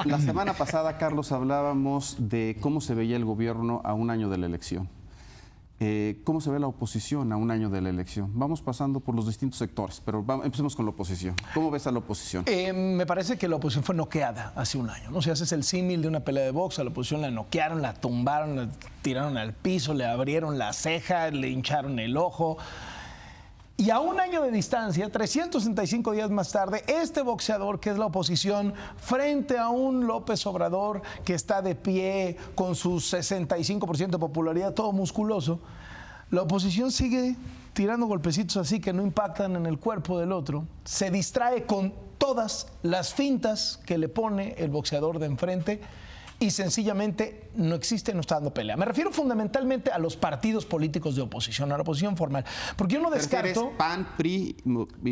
La semana pasada, Carlos, hablábamos de cómo se veía el gobierno a un año de la elección. ¿Cómo se ve la oposición a un año de la elección? Vamos pasando por los distintos sectores, pero empecemos con la oposición. ¿Cómo ves a la oposición? Me parece que la oposición fue noqueada hace un año, ¿no? Si haces el símil de una pelea de box, a la oposición la noquearon, la tumbaron, la tiraron al piso, le abrieron la ceja, le hincharon el ojo. Y a un año de distancia, 365 días más tarde, este boxeador, que es la oposición, frente a un López Obrador que está de pie con su 65% de popularidad, todo musculoso, la oposición sigue tirando golpecitos así que no impactan en el cuerpo del otro, se distrae con todas las fintas que le pone el boxeador de enfrente y sencillamente no existe, no está dando pelea. Me refiero fundamentalmente a los partidos políticos de oposición, a la oposición formal. Porque yo no descarto... PAN, PRI,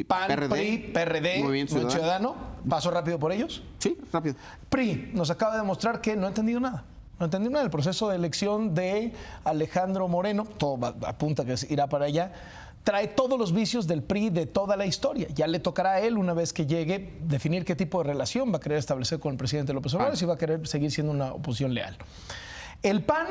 PRD, Movimiento Ciudadano. ¿Paso rápido por ellos? Sí, rápido. PRI nos acaba de demostrar que no ha entendido nada. No entendió nada. El proceso de elección de Alejandro Moreno, todo apunta que irá para allá, trae todos los vicios del PRI de toda la historia. Ya le tocará a él, una vez que llegue, definir qué tipo de relación va a querer establecer con el presidente López Obrador, si va a querer seguir siendo una oposición leal. El PAN,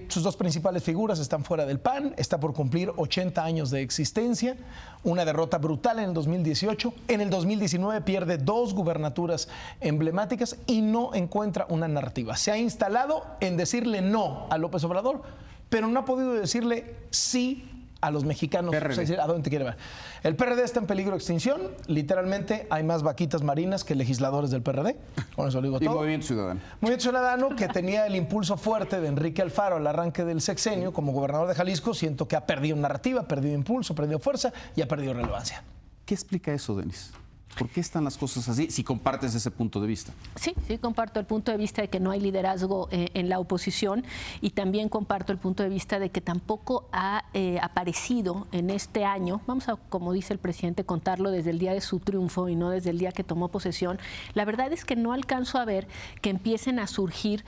sus dos principales figuras están fuera del PAN, está por cumplir 80 años de existencia, una derrota brutal en el 2018, en el 2019 pierde 2 gubernaturas emblemáticas y no encuentra una narrativa. Se ha instalado en decirle no a López Obrador, pero no ha podido decirle sí a los mexicanos, es decir, ¿a dónde te quiere ver? El PRD está en peligro de extinción, literalmente hay más vaquitas marinas que legisladores del PRD, con eso lo digo todo. Y Movimiento Ciudadano. Movimiento Ciudadano, que tenía el impulso fuerte de Enrique Alfaro al arranque del sexenio como gobernador de Jalisco, siento que ha perdido narrativa, ha perdido impulso, ha perdido fuerza y ha perdido relevancia. ¿Qué explica eso, Denis? ¿Por qué están las cosas así, si compartes ese punto de vista? Sí, comparto el punto de vista de que no hay liderazgo en la oposición y también comparto el punto de vista de que tampoco ha aparecido en este año, vamos a, como dice el presidente, contarlo desde el día de su triunfo y no desde el día que tomó posesión. La verdad es que no alcanzo a ver que empiecen a surgir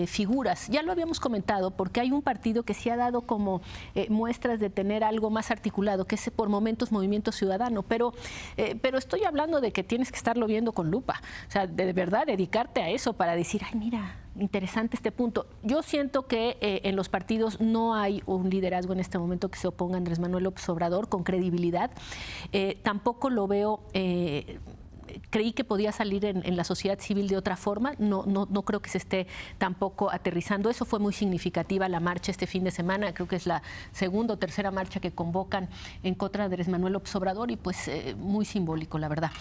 figuras. Ya lo habíamos comentado, porque hay un partido que sí ha dado como muestras de tener algo más articulado, que es por momentos Movimiento Ciudadano, pero estoy hablando de que tienes que estarlo viendo con lupa, o sea, de verdad dedicarte a eso para decir, ay, mira, interesante este punto. Yo siento que en los partidos no hay un liderazgo en este momento que se oponga a Andrés Manuel López Obrador con credibilidad. Tampoco lo veo... creí que podía salir en la sociedad civil de otra forma, no creo que se esté tampoco aterrizando. Eso fue muy significativa la marcha este fin de semana, creo que es la segunda o tercera marcha que convocan en contra de Andrés Manuel López Obrador y pues muy simbólico, la verdad.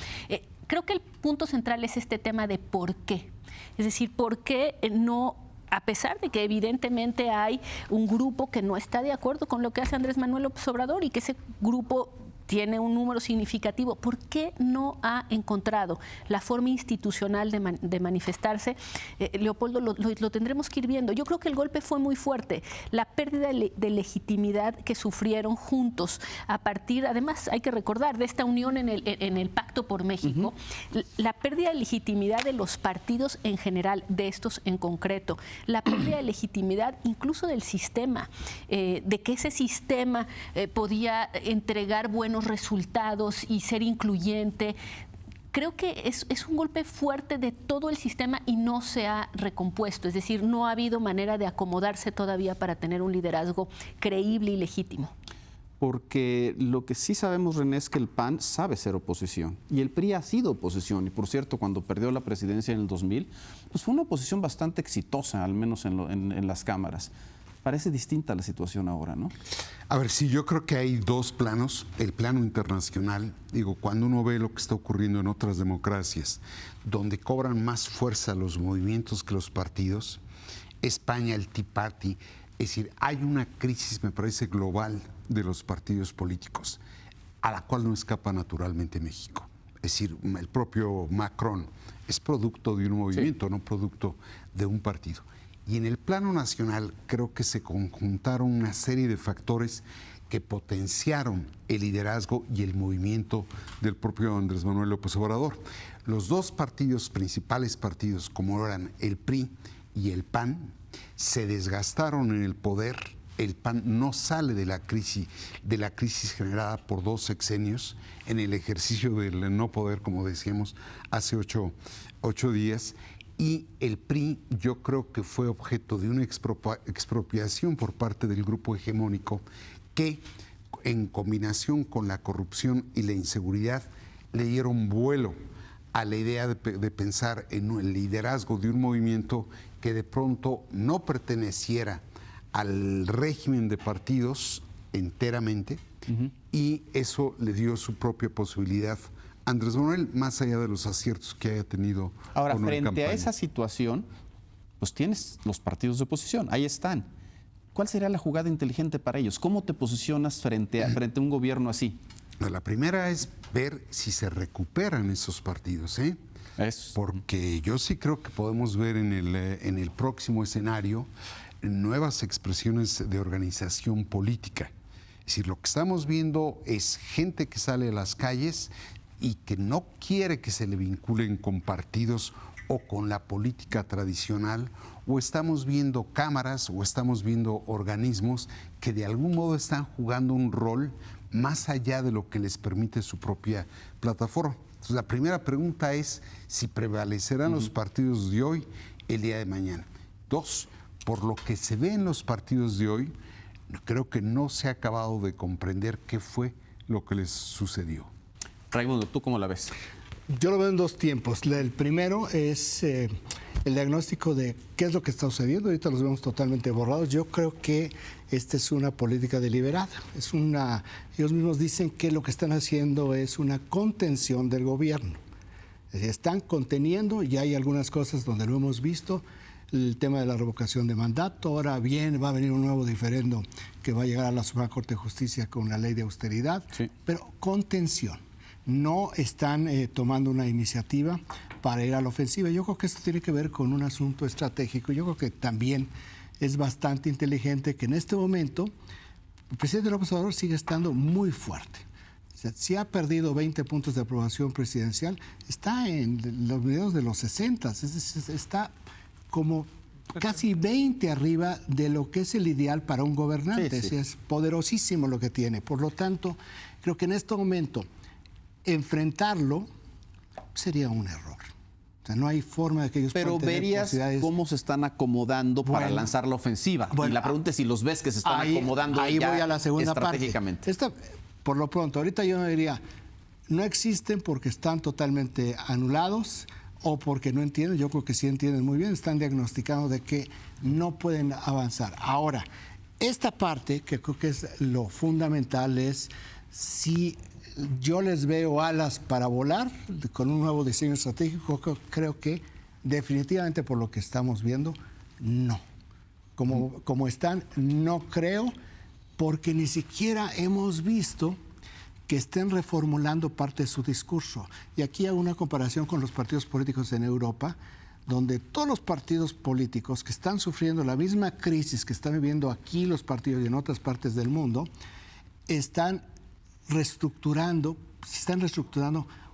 Creo que el punto central es este tema de por qué, es decir, por qué no... A pesar de que evidentemente hay un grupo que no está de acuerdo con lo que hace Andrés Manuel López Obrador y que ese grupo tiene un número significativo, ¿por qué no ha encontrado la forma institucional de manifestarse? Leopoldo, lo tendremos que ir viendo. Yo creo que el golpe fue muy fuerte. La pérdida de legitimidad que sufrieron juntos a partir, además hay que recordar, de esta unión en el Pacto por México, la pérdida de legitimidad de los partidos en general, de estos en concreto, la pérdida de legitimidad incluso del sistema, de que ese sistema podía entregar buenos resultados y ser incluyente. Creo que es un golpe fuerte de todo el sistema y no se ha recompuesto, es decir, no ha habido manera de acomodarse todavía para tener un liderazgo creíble y legítimo. Porque lo que sí sabemos, René, es que el PAN sabe ser oposición y el PRI ha sido oposición. Y por cierto, cuando perdió la presidencia en el 2000, pues fue una oposición bastante exitosa, al menos en las cámaras. Parece distinta la situación ahora, ¿no? A ver, sí, yo creo que hay dos planos. El plano internacional, digo, cuando uno ve lo que está ocurriendo en otras democracias, donde cobran más fuerza los movimientos que los partidos, España, el Tea Party, es decir, hay una crisis, me parece, global de los partidos políticos, a la cual no escapa naturalmente México. Es decir, el propio Macron es producto de un movimiento, sí, no producto de un partido. Y en el plano nacional creo que se conjuntaron una serie de factores que potenciaron el liderazgo y el movimiento del propio Andrés Manuel López Obrador. Los dos partidos, principales partidos, como eran el PRI y el PAN, se desgastaron en el poder el PAN no sale de la crisis generada por 2 sexenios en el ejercicio del no poder, como decíamos hace 8 días. Y el PRI yo creo que fue objeto de una expropiación por parte del grupo hegemónico que, en combinación con la corrupción y la inseguridad, le dieron vuelo a la idea de pensar en el liderazgo de un movimiento que de pronto no perteneciera al régimen de partidos enteramente, y eso le dio su propia posibilidad a Andrés Manuel, más allá de los aciertos que haya tenido. Ahora, o no en frente a campaña. esa situación, pues tienes los partidos de oposición, ahí están. ¿Cuál sería la jugada inteligente para ellos? ¿Cómo te posicionas frente a un gobierno así? La primera es ver si se recuperan esos partidos, ¿eh? Porque yo sí creo que podemos ver en el próximo escenario nuevas expresiones de organización política. Es decir, lo que estamos viendo es gente que sale a las calles y que no quiere que se le vinculen con partidos o con la política tradicional, o estamos viendo cámaras o estamos viendo organismos que de algún modo están jugando un rol más allá de lo que les permite su propia plataforma. Entonces, la primera pregunta es si prevalecerán los partidos de hoy el día de mañana. 2, por lo que se ve en los partidos de hoy, creo que no se ha acabado de comprender qué fue lo que les sucedió. Raimundo, ¿tú cómo la ves? Yo lo veo en 2 tiempos. El primero es el diagnóstico de qué es lo que está sucediendo. Ahorita los vemos totalmente borrados. Yo creo que esta es una política deliberada. Ellos mismos dicen que lo que están haciendo es una contención del gobierno. Es decir, están conteniendo, y hay algunas cosas donde lo hemos visto. El tema de la revocación de mandato, ahora bien, va a venir un nuevo diferendo que va a llegar a la Suprema Corte de Justicia con la ley de austeridad, pero contención. No están tomando una iniciativa para ir a la ofensiva. Yo creo que esto tiene que ver con un asunto estratégico. Yo creo que también es bastante inteligente que en este momento el presidente López Obrador sigue estando muy fuerte. O sea, si ha perdido 20 puntos de aprobación presidencial, está en los videos de los 60, está como casi 20 arriba de lo que es el ideal para un gobernante. Sí. Es poderosísimo lo que tiene. Por lo tanto, creo que en este momento enfrentarlo sería un error. O sea, no hay forma de que ellos Pero puedan tener verías posibilidades. cómo se están acomodando para lanzar la ofensiva. Y la pregunta es si los ves que se están acomodando ahí ya voy a la segunda estratégicamente. parte. Por lo pronto, ahorita yo no diría, no existen porque están totalmente anulados o porque no entienden. Yo creo que sí entienden muy bien, están diagnosticando de que no pueden avanzar. Ahora, esta parte que creo que es lo fundamental es si yo les veo alas para volar con un nuevo diseño estratégico. Creo que definitivamente por lo que estamos viendo, no. Como están, no creo, porque ni siquiera hemos visto que estén reformulando parte de su discurso. Y aquí hago una comparación con los partidos políticos en Europa, donde todos los partidos políticos que están sufriendo la misma crisis que están viviendo aquí los partidos y en otras partes del mundo, están reestructurando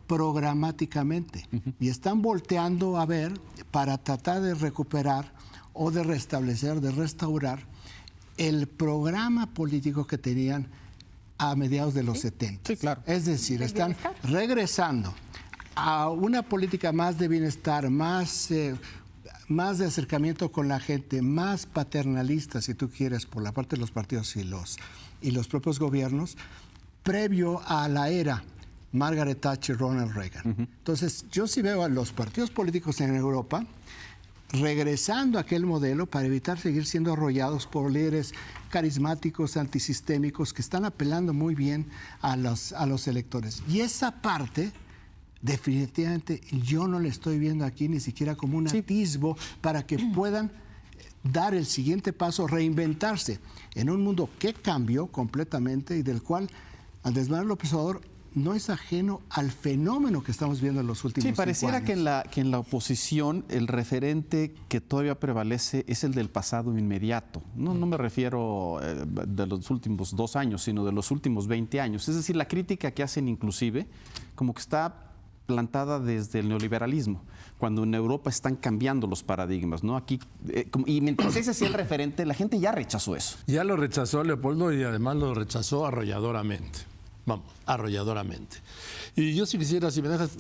programáticamente y están volteando a ver para tratar de recuperar o de restablecer, de restaurar el programa político que tenían a mediados de los 70. Sí, claro. Es decir, están regresando a una política más de bienestar, más de acercamiento con la gente, más paternalista, si tú quieres, por la parte de los partidos y los propios gobiernos, previo a la era Margaret Thatcher, Ronald Reagan. Entonces, yo sí veo a los partidos políticos en Europa regresando a aquel modelo para evitar seguir siendo arrollados por líderes carismáticos, antisistémicos, que están apelando muy bien a los electores. Y esa parte, definitivamente, yo no la estoy viendo aquí ni siquiera como un atisbo para que puedan dar el siguiente paso, reinventarse en un mundo que cambió completamente y del cual Andrés Manuel López Obrador no es ajeno al fenómeno que estamos viendo en los últimos 5 años. Sí, pareciera que en la oposición el referente que todavía prevalece es el del pasado inmediato. No me refiero de los últimos 2 años, sino de los últimos 20 años. Es decir, la crítica que hacen inclusive como que está plantada desde el neoliberalismo, cuando en Europa están cambiando los paradigmas, ¿no? Aquí, y mientras ese sea el referente, la gente ya rechazó eso. Ya lo rechazó Leopoldo y además lo rechazó arrolladoramente. Vamos, arrolladoramente. Y yo si quisiera, si me dejas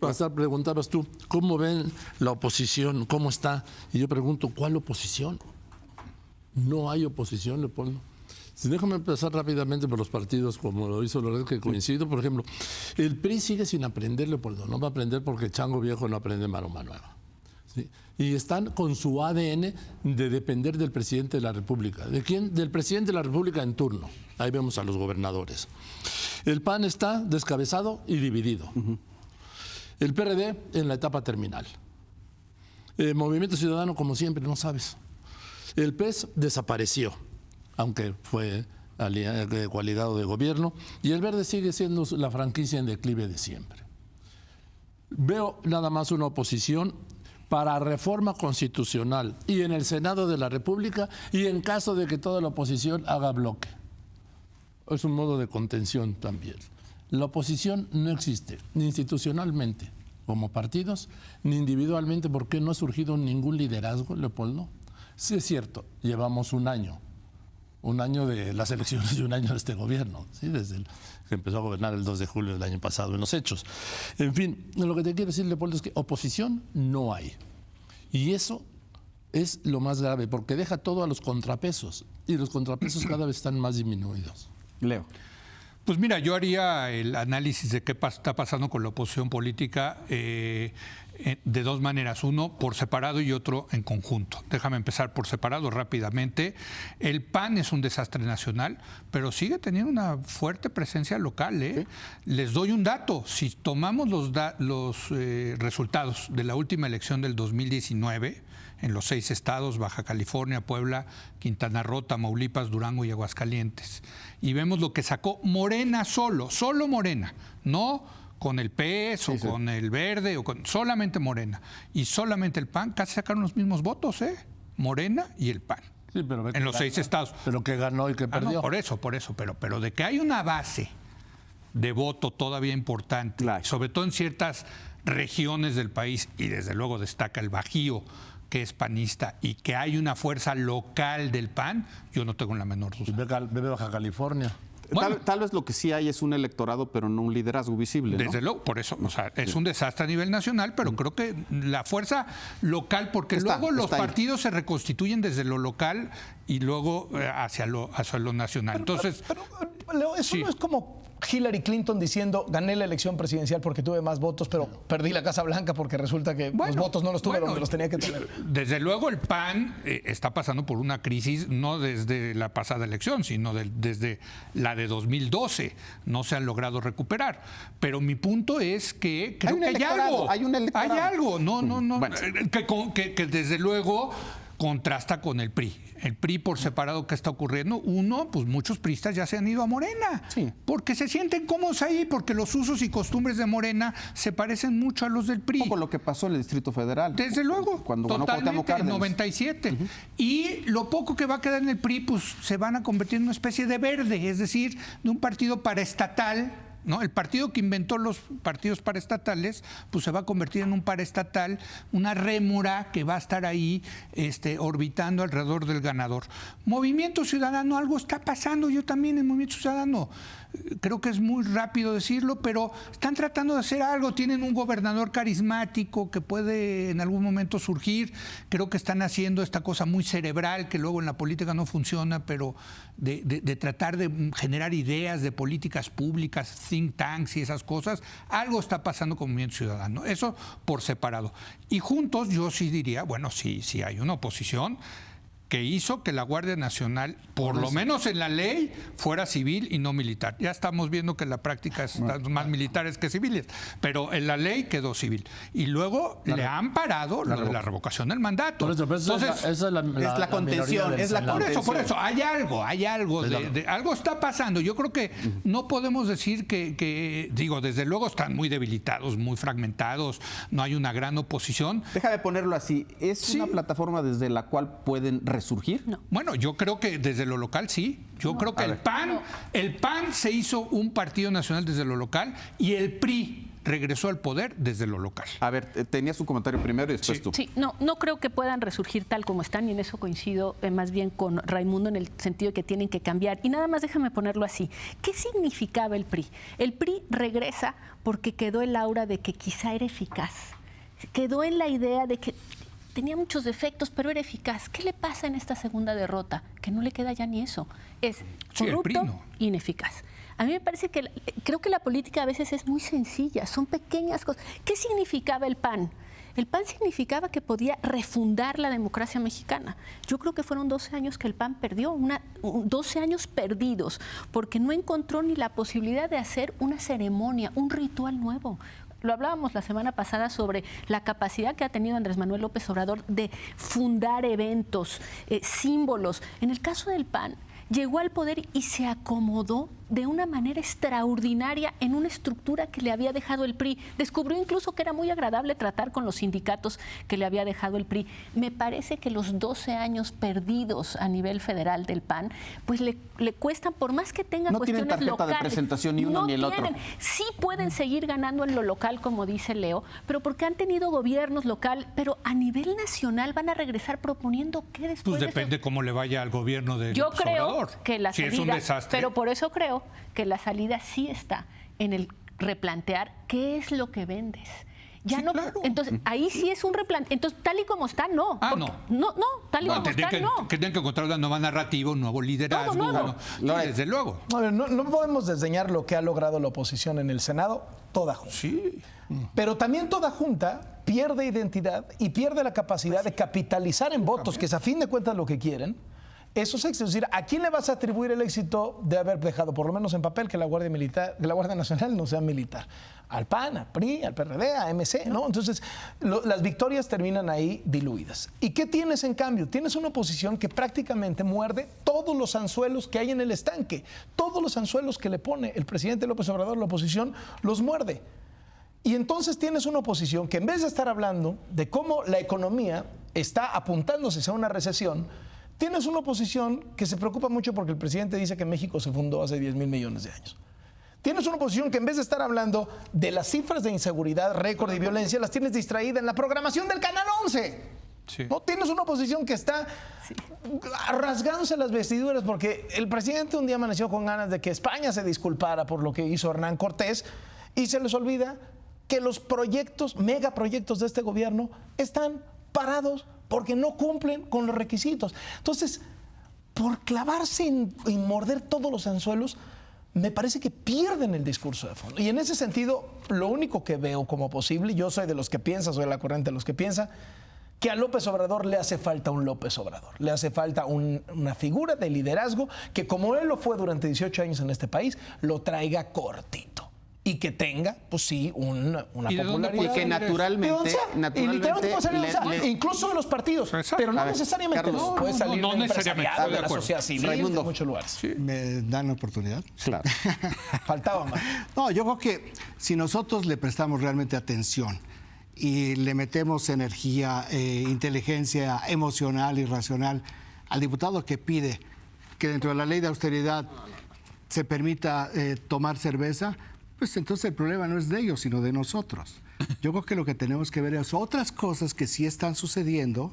pasar, preguntabas tú, ¿cómo ven la oposición? ¿Cómo está? Y yo pregunto, ¿cuál oposición? No hay oposición, Leopoldo. Si déjame empezar rápidamente por los partidos, como lo hizo Loret, que coincido. Por ejemplo, el PRI sigue sin aprender, Leopoldo. No va a aprender porque chango viejo no aprende maroma nueva. ¿Sí? Y están con su ADN de depender del presidente de la República. ¿De quién? Del presidente de la República en turno. Ahí vemos a los gobernadores. El PAN está descabezado y dividido. El PRD en la etapa terminal. El Movimiento Ciudadano, como siempre, no sabes. El PES desapareció, aunque fue coaligado de gobierno, y el Verde sigue siendo la franquicia en declive de siempre. Veo nada más una oposición para reforma constitucional y en el Senado de la República y en caso de que toda la oposición haga bloque. Es un modo de contención también. La oposición no existe, ni institucionalmente como partidos, ni individualmente, porque no ha surgido ningún liderazgo, Leopoldo. Sí es cierto, llevamos un año de las elecciones y un año de este gobierno, ¿sí? Desde que empezó a gobernar el 2 de julio del año pasado en los hechos. En fin, lo que te quiero decir, Leopoldo, es que oposición no hay. Y eso es lo más grave, porque deja todo a los contrapesos, y los contrapesos cada vez están más disminuidos. Leo. Pues mira, yo haría el análisis de qué está pasando con la oposición política de dos maneras, uno por separado y otro en conjunto. Déjame empezar por separado rápidamente. El PAN es un desastre nacional, pero sigue teniendo una fuerte presencia local, ¿eh? ¿Sí? Les doy un dato. Si tomamos los resultados de la última elección del 2019, en los 6 estados, Baja California, Puebla, Quintana Roo, Tamaulipas, Durango y Aguascalientes, y vemos lo que sacó Morena solo Morena, no con el PES o con el Verde, solamente Morena. Y solamente el PAN, casi sacaron los mismos votos, Morena y el PAN. Sí, pero en los 6 estados. Pero que ganó y que perdió. No, por eso, pero de que hay una base de voto todavía importante, claro, sobre todo en ciertas regiones del país, y desde luego destaca el Bajío, que es panista, y que hay una fuerza local del PAN, yo no tengo la menor duda. Bebe Baja California. Bueno, tal vez lo que sí hay es un electorado, pero no un liderazgo visible, ¿no? Desde luego, por eso, o sea, es un desastre a nivel nacional, pero creo que la fuerza local, porque luego los partidos se reconstituyen desde lo local y luego hacia lo nacional. Entonces, pero Leo, eso no es como Hillary Clinton diciendo, gané la elección presidencial porque tuve más votos, pero perdí la Casa Blanca porque resulta que los votos no los tuve donde los tenía que tener. Desde luego el PAN está pasando por una crisis no desde la pasada elección, sino desde la de 2012. No se han logrado recuperar. Pero mi punto es que creo que hay algo. Hay un electorado. Hay algo. No. Bueno. Que desde luego contrasta con el PRI. El PRI por separado, ¿qué está ocurriendo? Uno, pues muchos priistas ya se han ido a Morena, porque se sienten cómodos ahí, porque los usos y costumbres de Morena se parecen mucho a los del PRI. Un poco lo que pasó en el Distrito Federal. Desde luego, cuando totalmente, en 97. Y lo poco que va a quedar en el PRI, pues se van a convertir en una especie de verde, es decir, de un partido paraestatal, ¿no? El partido que inventó los partidos paraestatales, pues se va a convertir en un paraestatal, una rémora que va a estar ahí orbitando alrededor del ganador. Movimiento Ciudadano, algo está pasando, yo también en Movimiento Ciudadano. Creo que es muy rápido decirlo, pero están tratando de hacer algo. Tienen un gobernador carismático que puede en algún momento surgir. Creo que están haciendo esta cosa muy cerebral que luego en la política no funciona, pero de tratar de generar ideas de políticas públicas, think tanks y esas cosas. Algo está pasando con Movimiento Ciudadano. Eso por separado. Y juntos yo sí diría, bueno, sí hay una oposición que hizo que la Guardia Nacional, por lo menos en la ley, fuera civil y no militar. Ya estamos viendo que en la práctica están más militares que civiles, pero en la ley quedó civil. Y luego le han parado la revocación del mandato. Entonces, esa es la contención. Por eso, hay algo, algo está pasando. Yo creo que no podemos decir que, desde luego están muy debilitados, muy fragmentados, no hay una gran oposición. Déjame ponerlo así, ¿es una plataforma desde la cual pueden resurgir? No. Bueno, yo creo que desde lo local sí. Yo creo que el PAN se hizo un partido nacional desde lo local y el PRI regresó al poder desde lo local. A ver, tenía su comentario primero y después tú. Sí, no creo que puedan resurgir tal como están, y en eso coincido más bien con Raimundo en el sentido de que tienen que cambiar. Y nada más déjame ponerlo así. ¿Qué significaba el PRI? El PRI regresa porque quedó el aura de que quizá era eficaz. Quedó en la idea de que tenía muchos defectos, pero era eficaz. ¿Qué le pasa en esta segunda derrota? Que no le queda ya ni eso. Es corrupto, ineficaz. A mí me parece que, creo que la política a veces es muy sencilla, son pequeñas cosas. ¿Qué significaba el PAN? El PAN significaba que podía refundar la democracia mexicana. Yo creo que fueron 12 años que el PAN perdió, 12 años perdidos, porque no encontró ni la posibilidad de hacer una ceremonia, un ritual nuevo. Lo hablábamos la semana pasada sobre la capacidad que ha tenido Andrés Manuel López Obrador de fundar eventos, símbolos. En el caso del PAN, llegó al poder y se acomodó de una manera extraordinaria en una estructura que le había dejado el PRI. Descubrió incluso que era muy agradable tratar con los sindicatos que le había dejado el PRI. Me parece que los 12 años perdidos a nivel federal del PAN, pues le cuestan, por más que tenga cuestiones locales. No tienen tarjeta de presentación ni uno ni el otro. Sí pueden seguir ganando en lo local, como dice Leo, pero porque han tenido gobiernos local, pero a nivel nacional van a regresar proponiendo qué después. Pues depende cómo le vaya al gobierno de Yo creo Obrador. Que la salida, es un desastre. Pero por eso creo que la salida sí está en el replantear qué es lo que vendes. Ya sí, no, claro. Entonces, ahí sí es un replanteo. Entonces, tal y como está, no. No, tal y como está, no. Que tienen que encontrar una nueva narrativa, un nuevo liderazgo. Todo nuevo. Sí, desde luego. A ver, no podemos desdeñar lo que ha logrado la oposición en el Senado, toda junta. Sí. Pero también toda junta pierde identidad y pierde la capacidad de capitalizar en votos, que es a fin de cuentas lo que quieren, esos éxitos. Es decir, ¿a quién le vas a atribuir el éxito de haber dejado, por lo menos en papel, que la Guardia Nacional no sea militar? Al PAN, al PRI, al PRD, a MC, ¿no? Entonces, las victorias terminan ahí diluidas. ¿Y qué tienes en cambio? Tienes una oposición que prácticamente muerde todos los anzuelos que hay en el estanque. Todos los anzuelos que le pone el presidente López Obrador, la oposición, los muerde. Y entonces tienes una oposición que, en vez de estar hablando de cómo la economía está apuntándose hacia una recesión, tienes una oposición que se preocupa mucho porque el presidente dice que México se fundó hace 10,000 millones de años. Tienes una oposición que, en vez de estar hablando de las cifras de inseguridad, récord y violencia, las tienes distraída en la programación del Canal 11. Sí. ¿No? Tienes una oposición que está rasgándose las vestiduras porque el presidente un día amaneció con ganas de que España se disculpara por lo que hizo Hernán Cortés, y se les olvida que los proyectos, megaproyectos de este gobierno están parados porque no cumplen con los requisitos. Entonces, por clavarse en morder todos los anzuelos, me parece que pierden el discurso de fondo. Y en ese sentido, lo único que veo como posible, yo soy de los que piensa, soy de la corriente de los que piensa, que a López Obrador le hace falta un López Obrador, le hace falta una figura de liderazgo que, como él lo fue durante 18 años en este país, lo traiga cortito. Y que tenga, pues sí, una popularidad. Y que naturalmente incluso de los partidos. Exacto. Pero no A ver, necesariamente Carlos, puede salir no del necesariamente, empresariado, estoy de de la acuerdo. sociedad civil, Raimundo. de muchos lugares. ¿Me dan la oportunidad? Claro. Faltaba más. No, yo creo que si nosotros le prestamos realmente atención y le metemos energía, inteligencia emocional y racional al diputado que pide que dentro de la ley de austeridad se permita tomar cerveza, pues entonces el problema no es de ellos, sino de nosotros. Yo creo que lo que tenemos que ver es otras cosas que sí están sucediendo,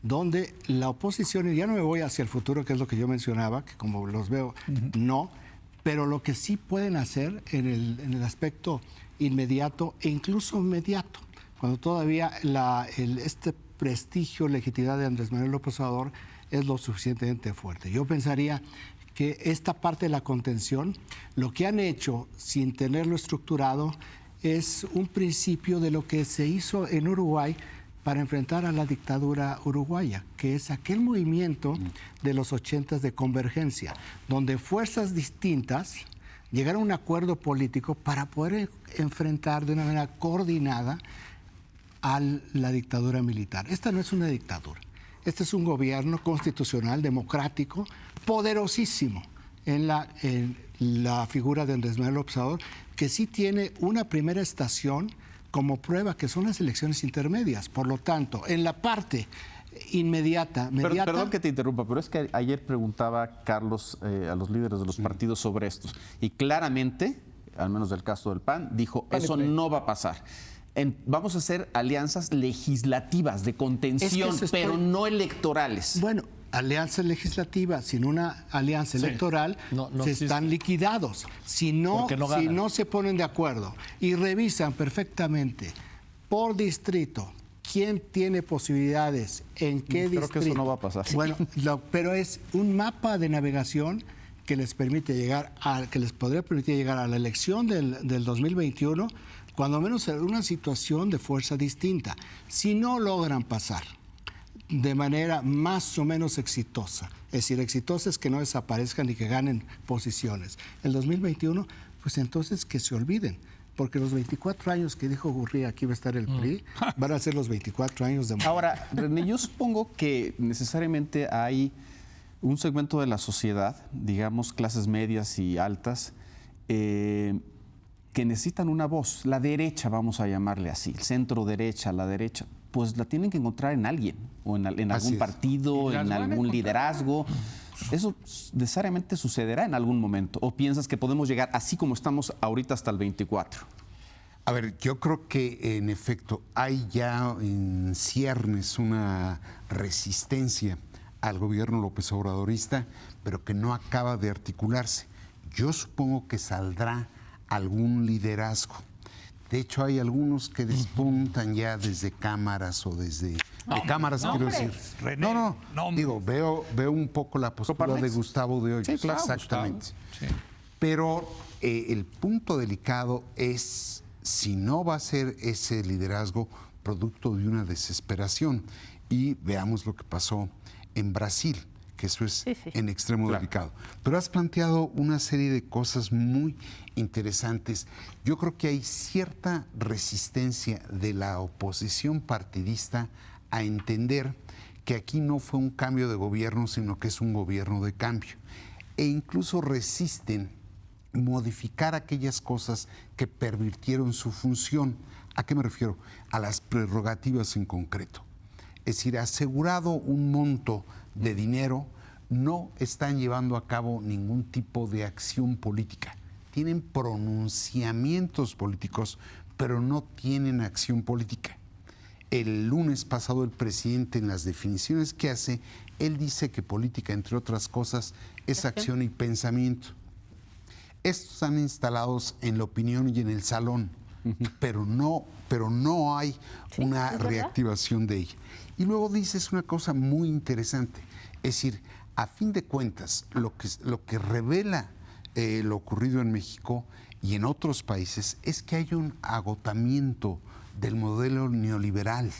donde la oposición, y ya no me voy hacia el futuro, que es lo que yo mencionaba, que como los veo, no, pero lo que sí pueden hacer en el aspecto inmediato e incluso inmediato, cuando todavía este prestigio, legitimidad de Andrés Manuel López Obrador es lo suficientemente fuerte. Yo pensaría que esta parte de la contención, lo que han hecho sin tenerlo estructurado, es un principio de lo que se hizo en Uruguay para enfrentar a la dictadura uruguaya, que es aquel movimiento de los 80s de convergencia, donde fuerzas distintas llegaron a un acuerdo político para poder enfrentar de una manera coordinada a la dictadura militar. Esta no es una dictadura. Este es un gobierno constitucional, democrático, poderosísimo en la figura de Andrés Manuel López Obrador, que sí tiene una primera estación como prueba, que son las elecciones intermedias. Por lo tanto, en la parte inmediata... Perdón que te interrumpa, pero es que ayer preguntaba Carlos a los líderes de los partidos sobre estos, y claramente al menos del caso del PAN, dijo, eso no va a pasar. Vamos a hacer alianzas legislativas de contención, pero no electorales. Bueno, alianzas legislativas sin una alianza electoral se están liquidados. Si no se ponen de acuerdo y revisan perfectamente por distrito quién tiene posibilidades, en qué distrito. Creo que eso no va a pasar. Bueno, pero es un mapa de navegación que les permite llegar que les podría permitir llegar a la elección del 2021, cuando menos en una situación de fuerza distinta. Si no logran pasar de manera más o menos exitosa, es decir, exitosa es que no desaparezcan y que ganen posiciones. El 2021, pues entonces que se olviden, porque los 24 años que dijo Gurría aquí va a estar el PRI, van a ser los 24 años de... Ahora, René, yo supongo que necesariamente hay un segmento de la sociedad, digamos clases medias y altas, que necesitan una voz. La derecha, vamos a llamarle así, el centro derecha, la derecha, pues la tienen que encontrar en alguien, o en algún partido, en algún liderazgo. ¿Eso necesariamente sucederá en algún momento? ¿O piensas que podemos llegar así como estamos ahorita hasta el 24? A ver, yo creo que en efecto hay ya en ciernes una resistencia al gobierno López Obradorista, pero que no acaba de articularse. Yo supongo que saldrá algún liderazgo. De hecho, hay algunos que despuntan ya desde cámaras o desde... cámaras, quiero decir. René, digo, veo un poco la postura de Gustavo de Hoyos. Sí, claro, exactamente. Sí. Pero el punto delicado es si no va a ser ese liderazgo producto de una desesperación. Y veamos lo que pasó en Brasil, que eso es en extremo delicado. Pero has planteado una serie de cosas muy interesantes. Yo creo que hay cierta resistencia de la oposición partidista a entender que aquí no fue un cambio de gobierno, sino que es un gobierno de cambio. E incluso resisten modificar aquellas cosas que pervirtieron su función. ¿A qué me refiero? A las prerrogativas en concreto. Es decir, asegurado un monto de dinero, no están llevando a cabo ningún tipo de acción política. Tienen pronunciamientos políticos, pero no tienen acción política. El lunes pasado el presidente, en las definiciones que hace, él dice que política, entre otras cosas, es acción y pensamiento. Estos están instalados en la opinión y en el salón, pero no hay una reactivación de ella. Y luego dices una cosa muy interesante, es decir, a fin de cuentas, lo que revela lo ocurrido en México y en otros países es que hay un agotamiento del modelo neoliberal.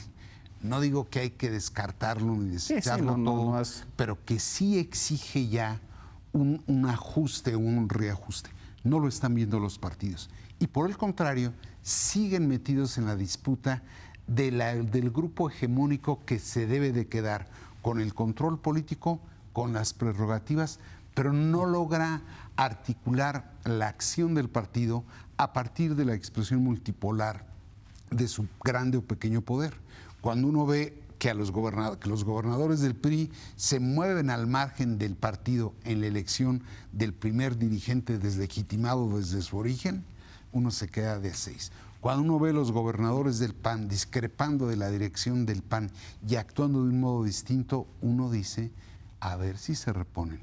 No digo que hay que descartarlo ni desecharlo todo, pero que sí exige ya un ajuste, un reajuste. No lo están viendo los partidos. Y por el contrario, siguen metidos en la disputa del grupo hegemónico que se debe de quedar con el control político, con las prerrogativas, pero no logra articular la acción del partido a partir de la expresión multipolar de su grande o pequeño poder. Cuando uno ve que los gobernadores del PRI se mueven al margen del partido en la elección del primer dirigente deslegitimado desde su origen, uno se queda de 6. Cuando uno ve los gobernadores del PAN discrepando de la dirección del PAN y actuando de un modo distinto, uno dice, a ver si se reponen.